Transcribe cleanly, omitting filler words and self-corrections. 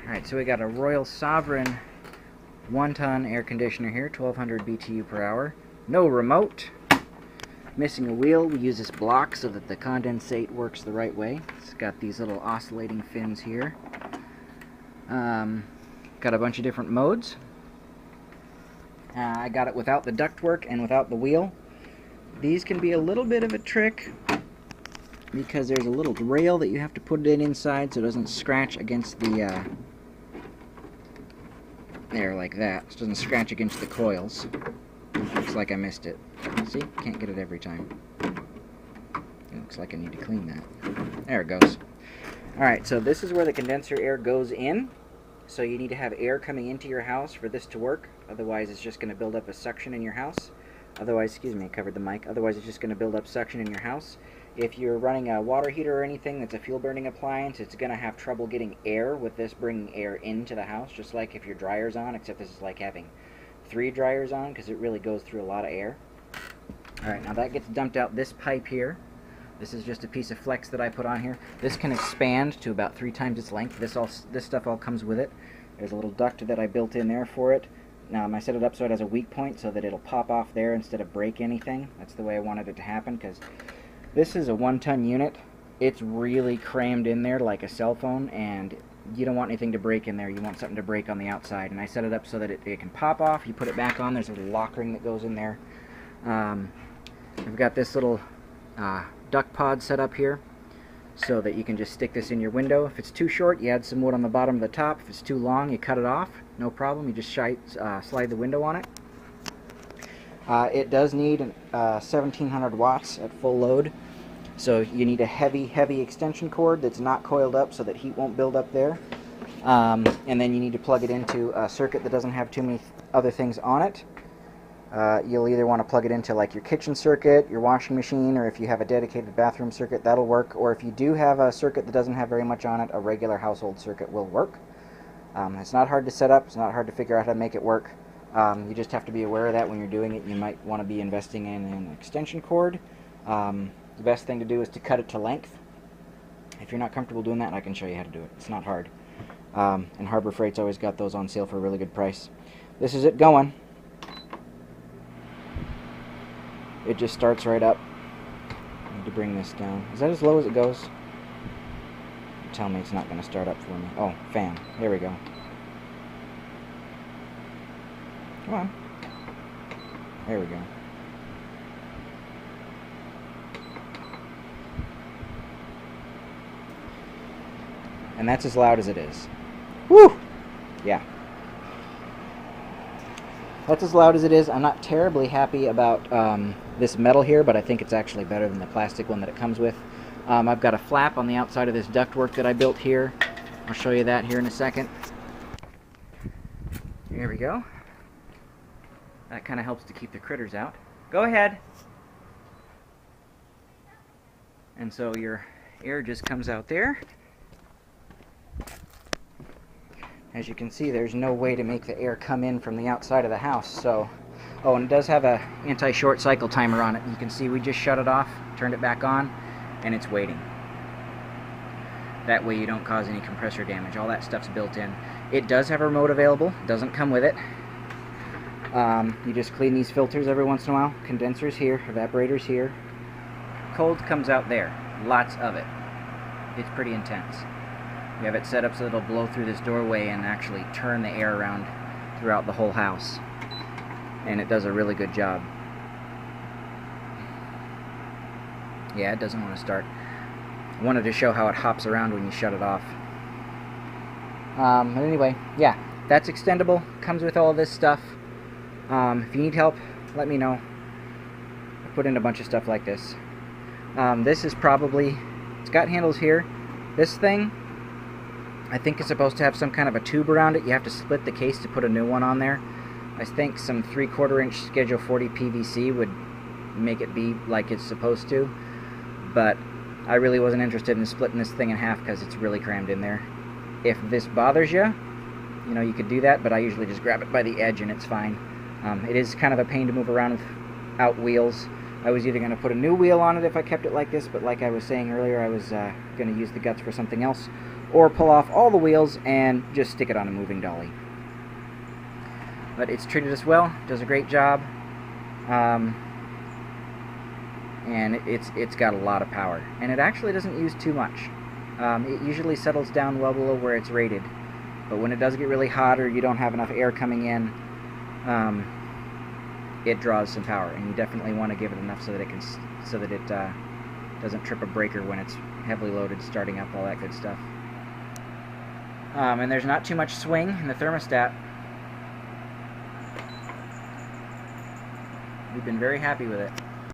Alright, so we got a Royal Sovereign 1-ton air conditioner here, 1200 BTU per hour. No remote. Missing a wheel. We use this block so that the condensate works the right way. It's got these little oscillating fins here. Got a bunch of different modes. I got it without the ductwork and without the wheel. These can be a little bit of a trick because there's a little rail that you have to put it inside so it doesn't scratch against the there, like that. So it doesn't scratch against the coils. Looks like I missed it. See? Can't get it every time. It looks like I need to clean that. There it goes. Alright, so this is where the condenser air goes in. So you need to have air coming into your house for this to work. Otherwise it's just going to build up a suction in your house. Otherwise, excuse me, I covered the mic. Otherwise it's just going to build up suction in your house. If you're running a water heater or anything that's a fuel burning appliance, it's going to have trouble getting air with this bringing air into the house, just like if your dryer's on, except this is like having 3 dryers on because it really goes through a lot of air. Alright, now that gets dumped out this pipe here. This is just a piece of flex that I put on here. This can expand to about 3 times its length. This stuff all comes with it. There's a little duct that I built in there for it. Now I set it up so it has a weak point so that it'll pop off there instead of break anything. That's the way I wanted it to happen because this is a 1-ton unit. It's really crammed in there like a cell phone, and you don't want anything to break in there. You want something to break on the outside. And I set it up so that it can pop off. You put it back on. There's a little lock ring that goes in there. I've got this little duct pod set up here so that you can just stick this in your window. If it's too short, you add some wood on the bottom of the top. If it's too long, you cut it off. No problem. You just slide the window on it. It does need 1700 watts at full load. So you need a heavy extension cord that's not coiled up so that heat won't build up there. And then you need to plug it into a circuit that doesn't have too many other things on it. You'll either want to plug it into like your kitchen circuit, your washing machine, or if you have a dedicated bathroom circuit, that'll work. Or if you do have a circuit that doesn't have very much on it, a regular household circuit will work. It's not hard to set up. It's not hard to figure out how to make it work. You just have to be aware of that when you're doing it. You might want to be investing in an extension cord. The best thing to do is to cut it to length. If you're not comfortable doing that, I can show you how to do it. It's not hard. And Harbor Freight's always got those on sale for a really good price. This is it going. It just starts right up. I need to bring this down. Is that as low as it goes? Tell me it's not going to start up for me. Oh, fan. There we go. Come on. There we go. And that's as loud as it is. Woo! Yeah. That's as loud as it is. I'm not terribly happy about this metal here, but I think it's actually better than the plastic one that it comes with. I've got a flap on the outside of this ductwork that I built here. I'll show you that here in a second. Here we go. That kind of helps to keep the critters out. Go ahead. And so your air just comes out there. As you can see, there's no way to make the air come in from the outside of the house. So, oh, and it does have a anti-short cycle timer on it. You can see we just shut it off, turned it back on, and it's waiting. That way you don't cause any compressor damage. All that stuff's built in. It does have a remote available. It doesn't come with it. You just clean these filters every once in a while. Condensers here, evaporators here. Cold comes out there. Lots of it. It's pretty intense. We have it set up so it'll blow through this doorway and actually turn the air around throughout the whole house. And it does a really good job. Yeah, it doesn't want to start. I wanted to show how it hops around when you shut it off. But anyway, yeah, that's extendable. Comes with all of this stuff. If you need help, let me know. I put in a bunch of stuff like this. This is probably, it's got handles here. This thing, I think it's supposed to have some kind of a tube around it. You have to split the case to put a new one on there. I think some 3/4 inch Schedule 40 PVC would make it be like it's supposed to. But I really wasn't interested in splitting this thing in half because it's really crammed in there. If this bothers you, you know, you could do that, but I usually just grab it by the edge and it's fine. It is kind of a pain to move around without wheels. I was either going to put a new wheel on it if I kept it like this, but like I was saying earlier, I was going to use the guts for something else, or pull off all the wheels and just stick it on a moving dolly. But it's treated us well, does a great job, and it's got a lot of power, and it actually doesn't use too much. It usually settles down well below where it's rated, but when it does get really hot or you don't have enough air coming in, it draws some power, and you definitely want to give it enough so that it doesn't trip a breaker when it's heavily loaded, starting up, all that good stuff. And there's not too much swing in the thermostat. We've been very happy with it.